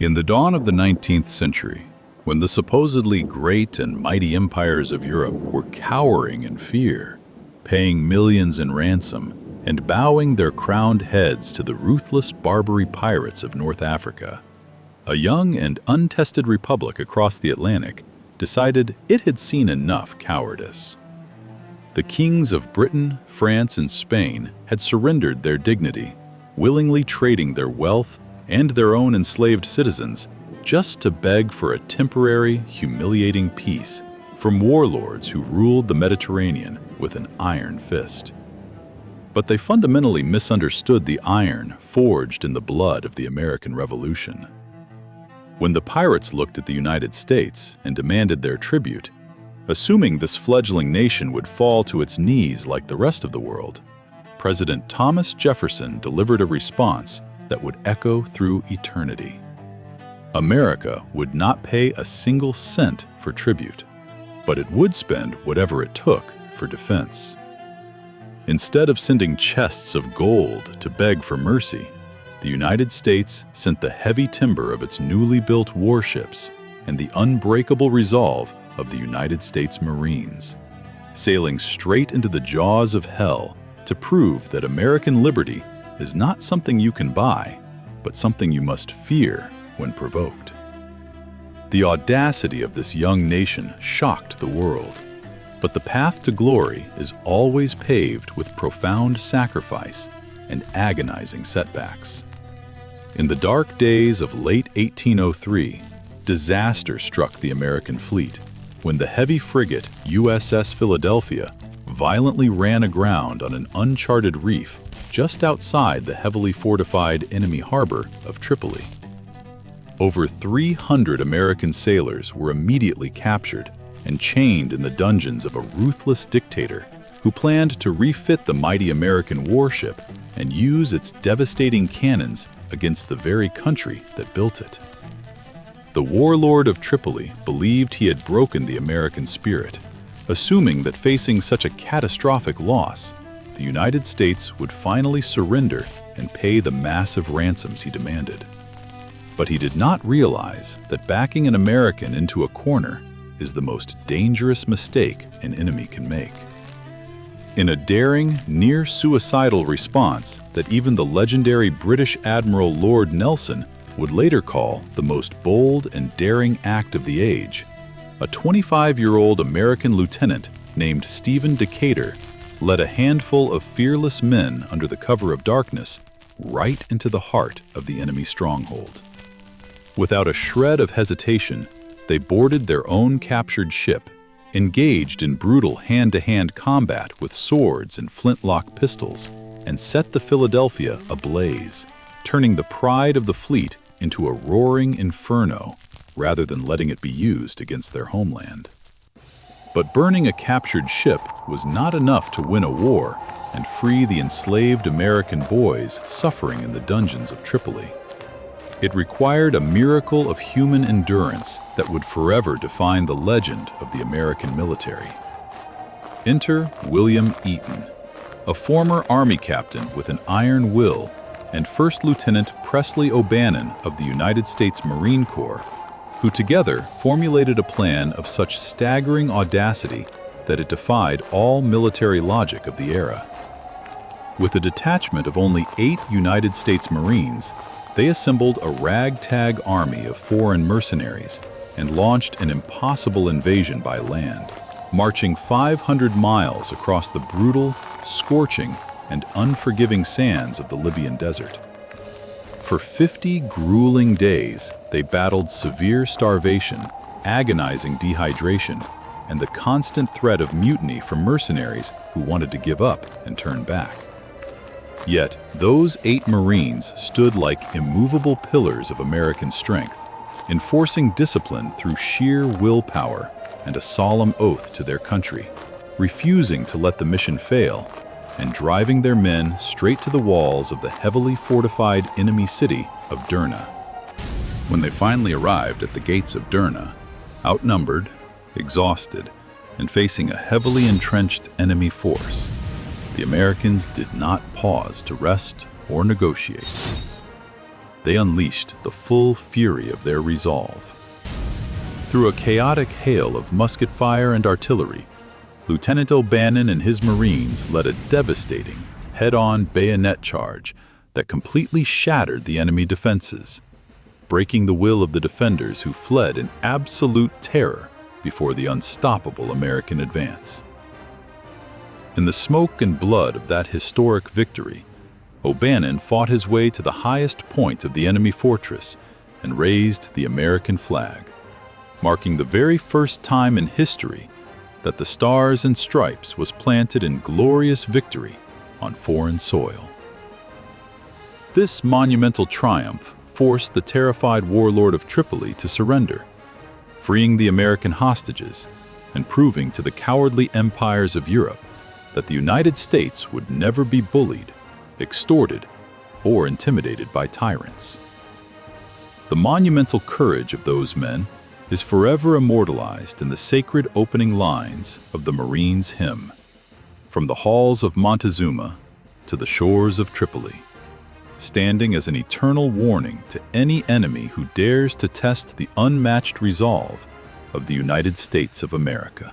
In the dawn of the 19th century, when the supposedly great and mighty empires of Europe were cowering in fear, paying millions in ransom, and bowing their crowned heads to the ruthless Barbary pirates of North Africa, a young and untested republic across the Atlantic decided it had seen enough cowardice. The kings of Britain, France, and Spain had surrendered their dignity, willingly trading their wealth and their own enslaved citizens just to beg for a temporary, humiliating peace from warlords who ruled the Mediterranean with an iron fist. But they fundamentally misunderstood the iron forged in the blood of the American Revolution. When the pirates looked at the United States and demanded their tribute, assuming this fledgling nation would fall to its knees like the rest of the world, President Thomas Jefferson delivered a response that would echo through eternity. America would not pay a single cent for tribute, but it would spend whatever it took for defense. Instead of sending chests of gold to beg for mercy, the United States sent the heavy timber of its newly built warships and the unbreakable resolve of the United States Marines, sailing straight into the jaws of hell to prove that American liberty is not something you can buy, but something you must fear when provoked. The audacity of this young nation shocked the world, but the path to glory is always paved with profound sacrifice and agonizing setbacks. In the dark days of late 1803, disaster struck the American fleet when the heavy frigate USS Philadelphia violently ran aground on an uncharted reef just outside the heavily fortified enemy harbor of Tripoli. Over 300 American sailors were immediately captured and chained in the dungeons of a ruthless dictator who planned to refit the mighty American warship and use its devastating cannons against the very country that built it. The warlord of Tripoli believed he had broken the American spirit, assuming that facing such a catastrophic loss, the United States would finally surrender and pay the massive ransoms he demanded. But he did not realize that backing an American into a corner is the most dangerous mistake an enemy can make. In a daring, near-suicidal response that even the legendary British Admiral Lord Nelson would later call the most bold and daring act of the age, a 25-year-old American lieutenant named Stephen Decatur led a handful of fearless men under the cover of darkness right into the heart of the enemy stronghold. Without a shred of hesitation, they boarded their own captured ship, engaged in brutal hand-to-hand combat with swords and flintlock pistols, and set the Philadelphia ablaze, turning the pride of the fleet into a roaring inferno rather than letting it be used against their homeland. But burning a captured ship was not enough to win a war and free the enslaved American boys suffering in the dungeons of Tripoli. It required a miracle of human endurance that would forever define the legend of the American military. Enter William Eaton, a former Army captain with an iron will, and First Lieutenant Presley O'Bannon of the United States Marine Corps, who together formulated a plan of such staggering audacity that it defied all military logic of the era. With a detachment of only 8 United States Marines, they assembled a ragtag army of foreign mercenaries and launched an impossible invasion by land, marching 500 miles across the brutal, scorching, and unforgiving sands of the Libyan desert. For 50 grueling days, they battled severe starvation, agonizing dehydration, and the constant threat of mutiny from mercenaries who wanted to give up and turn back. Yet, those 8 Marines stood like immovable pillars of American strength, enforcing discipline through sheer willpower and a solemn oath to their country, refusing to let the mission fail, and driving their men straight to the walls of the heavily fortified enemy city of Derna. When they finally arrived at the gates of Derna, outnumbered, exhausted, and facing a heavily entrenched enemy force, the Americans did not pause to rest or negotiate. they unleashed the full fury of their resolve. Through a chaotic hail of musket fire and artillery, Lieutenant O'Bannon and his Marines led a devastating, head-on bayonet charge that completely shattered the enemy defenses, breaking the will of the defenders who fled in absolute terror before the unstoppable American advance. In the smoke and blood of that historic victory, O'Bannon fought his way to the highest point of the enemy fortress and raised the American flag, marking the very first time in history that the Stars and Stripes was planted in glorious victory on foreign soil. This monumental triumph forced the terrified warlord of Tripoli to surrender, freeing the American hostages and proving to the cowardly empires of Europe that the United States would never be bullied, extorted, or intimidated by tyrants. The monumental courage of those men is forever immortalized in the sacred opening lines of the Marines' hymn, "From the halls of Montezuma to the shores of Tripoli," standing as an eternal warning to any enemy who dares to test the unmatched resolve of the United States of America.